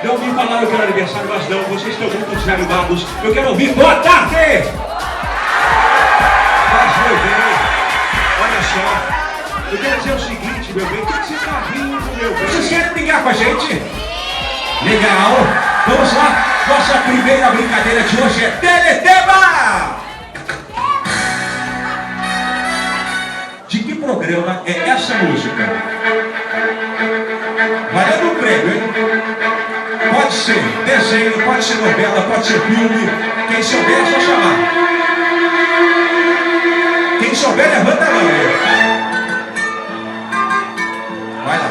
Não vim falar eu quero aniversário, mas não, vocês estão muito desanimados. Eu quero ouvir boa tarde! Mas, meu bem, olha só. Eu quero dizer o seguinte, meu bem, o que você está rindo, meu bem? Vocês querem brigar com a gente? Legal! Vamos lá! Nossa primeira brincadeira de hoje é Teletema! De que programa é essa música? Valendo um prêmio, hein? Pode ser desenho, pode ser novela, pode ser filme. Quem souber é só chamar. Quem souber levanta a mão aí. Vai lá.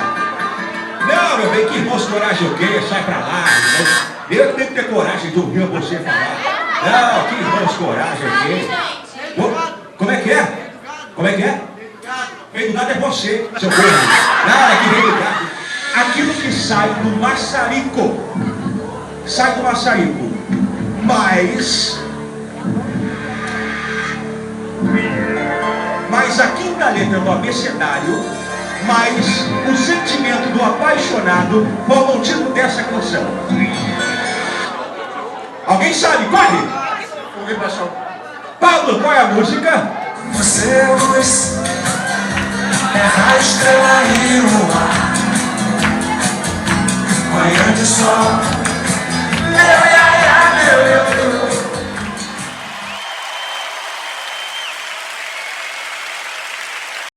Não, meu bem, que irmãos coragem o quê? Sai pra lá, irmão. Eu tenho que ter coragem de ouvir você falar. Não, que irmãos coragem o quê? Como é que é? Como é que é? Quem do nada é você, seu corno. Não, é que vem do gato. Aquilo que sai do maçarico. Sai do maçarico. Mas a quinta letra do abecedário, mais o sentimento do apaixonado, formam o título dessa canção. Alguém sabe? Corre! Pablo, qual é a música? Você é luz, é raio, estrela e luar. Manhã de sol,